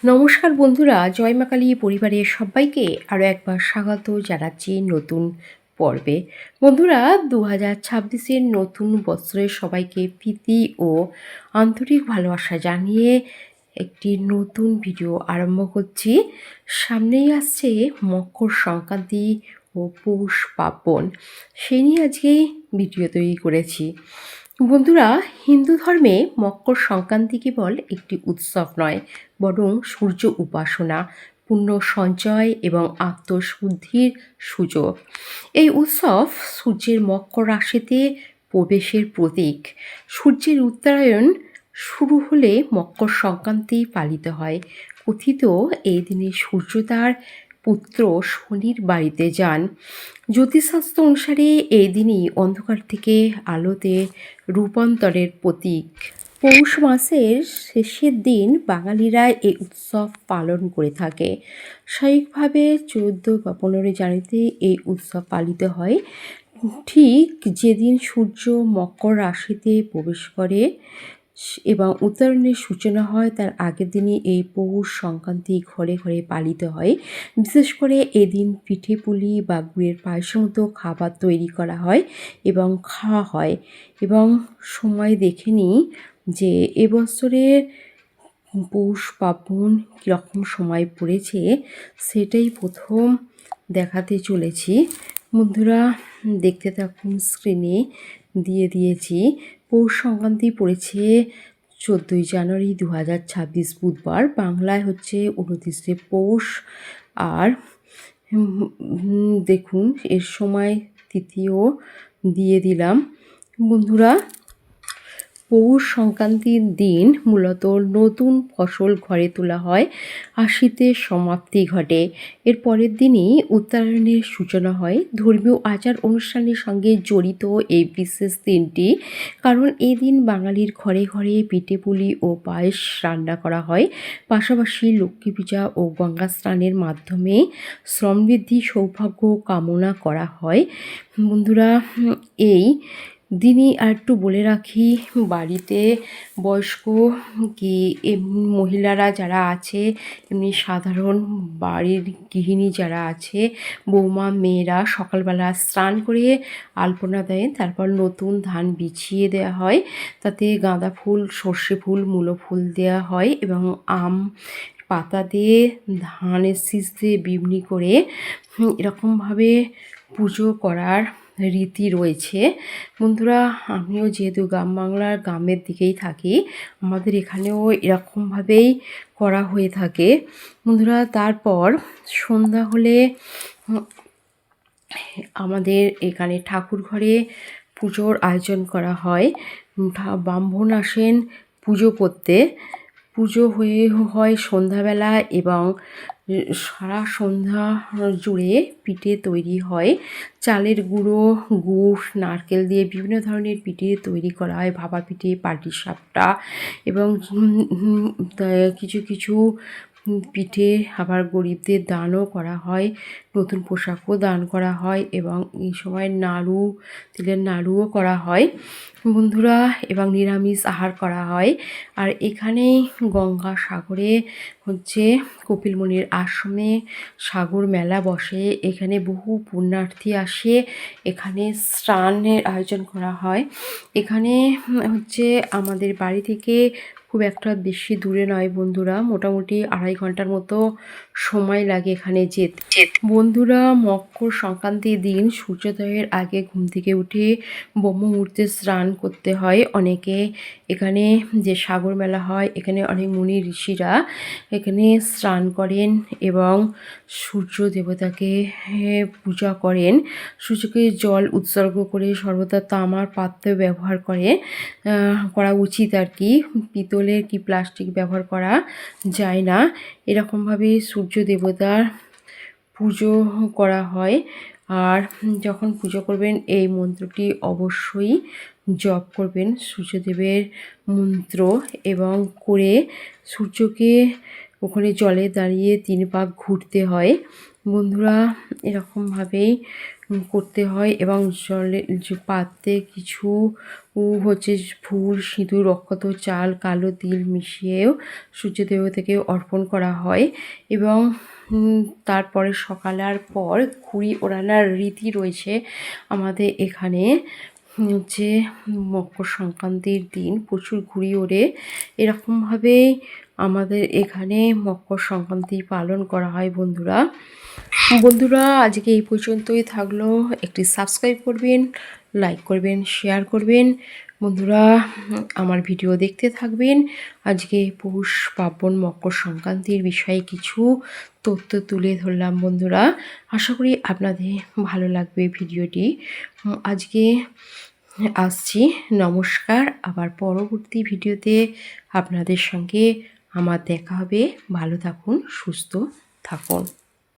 নমস্কার বন্ধুরা, জয় মা কালী পরিবারের সবাইকে আরও একবার স্বাগত জানাচ্ছি নতুন পর্বে। বন্ধুরা, 2026-এর নতুন বছরের সবাইকে প্রীতি ও আন্তরিক ভালোবাসা জানিয়ে একটি নতুন ভিডিও আরম্ভ করছি। সামনেই আসছে মকর সংক্রান্তি ও পৌষ পার্বণ, সেই নিয়ে আজকে ভিডিও তৈরি করেছি। বন্ধুরা, হিন্দু ধর্মে মকর সংক্রান্তি কেবল একটি উৎসব নয়, বরং সূর্য উপাসনা, পুণ্য সঞ্চয় এবং আত্মশুদ্ধির সুযোগ। এই উৎসব সূর্যের মকর রাশিতে প্রবেশের প্রতীক। সূর্যের উত্তরায়ণ শুরু হলে মকর সংক্রান্তি পালিত হয়। কথিত এই দিনে সূর্য তার পুত্র শনির বাড়িতে যান। জ্যোতিষশাস্ত্র অনুসারে এই দিনই অন্ধকার থেকে আলোতে রূপান্তরের প্রতীক। পৌষ মাসের শেষের দিন বাঙালিরা এই উৎসব পালন করে থাকে। স্বাভাবিকভাবে 14 বা 15 জানুয়ারিতে এই উৎসব পালিত হয়। ঠিক যেদিন সূর্য মকর রাশিতে প্রবেশ করে এবং উত্তরায়ণের সূচনা হয়, তার আগের দিনই এই পৌষ সংক্রান্তি ঘরে ঘরে পালিত হয়। বিশেষ করে এদিন পিঠে পুলি বা গুড়ের পায়েসের মতো খাবার তৈরি করা হয় এবং খাওয়া হয়। এবং সময় দেখে নিই যে এবছরের পৌষ পার্বণ কীরকম সময় পড়েছে, সেটাই প্রথম দেখাতে চলেছি। বন্ধুরা, দেখতে থাকুন, স্ক্রিনে দিয়ে দিয়েছি। পৌষ সংক্রান্তি পড়েছে 14ই জানুয়ারি 2026 বুধবার। বাংলায় হচ্ছে 29শে পৌষ। আর দেখুন, এর সময় তিথিও দিয়ে দিলাম। বন্ধুরা, পৌষ সংক্রান্তির দিন মূলত নতুন ফসল ঘরে তোলা হয় আর শীতের সমাপ্তি ঘটে। এর পরের দিনই উত্তরায়ণের সূচনা হয়। ধর্মীয় আচার অনুষ্ঠানের সঙ্গে জড়িত এই বিশেষ দিনটি, কারণ এই দিন বাঙালির ঘরে ঘরে পিঠেপুলি ও পায়েস রান্না করা হয়। পাশাপাশি লক্ষ্মী পূজা ও গঙ্গা স্নানের মাধ্যমে সমৃদ্ধি সৌভাগ্য কামনা করা হয়। বন্ধুরা, এই দিনই আর একটু বলে রাখি, বাড়িতে বয়স্ক কি মহিলারা যারা আছে, এমনি সাধারণ বাড়ির গৃহিণী যারা আছে, বৌমা মেয়েরা সকালবেলা স্নান করে আলপনা দেয়, তারপর নতুন ধান বিছিয়ে দেওয়া হয়, তাতে গাঁদা ফুল, সর্ষে ফুল, মূলো ফুল দেওয়া হয় এবং আম পাতা দিয়ে ধানের শীষ দিয়ে বিবনি করে এরকমভাবে পুজো করার রীতি রয়েছে। বন্ধুরা, আমিও যেহেতু গ্রাম বাংলার গ্রামের দিকেই থাকি, আমাদের এখানেও এরকমভাবেই করা হয়ে থাকে। বন্ধুরা, তারপর সন্ধ্যা হলে আমাদের এখানে ঠাকুর ঘরে পুজোর আয়োজন করা হয়। ব্রাহ্মণ আসেন পুজো করতে। পুজো হয় সন্ধ্যাবেলা এবং সারা সন্ধ্যা জুড়ে পিঠে তৈরি হয়। চালের গুঁড়ো, গুড়, নারকেল দিয়ে বিভিন্ন ধরনের পিঠে তৈরি করা হয়। ভাপা পিঠে, পাটিসাপটা এবং কিছু কিছু পিঠে আবার গরিবদের দানও করা হয়, নতুন পোশাকও দান করা হয় এবং এই সময় নাড়ু, তিলের নাড়ুও করা হয়। বন্ধুরা, এবং নিরামিষ আহার করা হয়। আর এখানেই গঙ্গাসাগরে হচ্ছে কপিলমুনির আশ্রমে সাগর মেলা বসে। এখানে বহু পুণ্যার্থী আসে, এখানে স্নানের আয়োজন করা হয়। এখানে হচ্ছে আমাদের বাড়ি থেকে খুব একটা বেশি দূরে নয় বন্ধুরা, মোটামুটি 2.5 ঘন্টার মতো সময় লাগে এখানে যেতে। বন্ধুরা, মকর সংক্রান্তির দিন সূর্যোদয়ের আগে ঘুম থেকে উঠে ব্রহ্ম মুহূর্তে স্নান করতে হয় অনেকে। এখানে যে সাগর মেলা হয়, এখানে অনেক মুনি ঋষিরা এখানে স্নান করেন এবং সূর্য দেবতাকে পূজা করেন। সূর্যকে জল উৎসর্গ করে সর্বদা তামার পাত্র ব্যবহার করা উচিত আর কি। পিতলের কি প্লাস্টিক ব্যবহার করা যায় না। এরকমভাবে সূর্য দেবতার পুজো করা হয়। আর যখন পুজো করবেন এই মন্ত্রটি অবশ্যই জপ করবেন, সূর্যদেবের মন্ত্র, এবং করে সূর্যকে ওখানে জলে দাঁড়িয়ে 3 পাক ঘুরতে হয়। বন্ধুরা, এরকমভাবেই করতে হয় এবং জলে যে পাত্রে কিছু হচ্ছে ফুল সিঁদুর অক্ষত চাল কালো তিল মিশিয়েও সূর্য দেবতাকে অর্পণ করা হয় এবং তারপরে সকালের পর ঘুড়ি ওড়ানোর রীতি রয়েছে আমাদের এখানে। যে মকর সংক্রান্তির দিন প্রচুর ঘুড়ি ওড়ে, এরকমভাবেই আমাদের এখানে মকর সংক্রান্তি পালন করা হয় বন্ধুরা। বন্ধুরা আজকে এই পর্যন্তই থাকলো, একটি সাবস্ক্রাইব করবেন, লাইক করবেন, শেয়ার করবেন বন্ধুরা, আমার ভিডিও দেখতে থাকবেন। আজকে পৌষ পার্বণ মকর সংক্রান্তির বিষয়ে কিছু তথ্য তুলে ধরলাম বন্ধুরা, আশা করি আপনাদের ভালো লাগবে ভিডিওটি। আজকে আসছি, নমস্কার। আবার পরবর্তী ভিডিওতে আপনাদের সঙ্গে আমার দেখা হবে। ভালো থাকুন, সুস্থ থাকুন।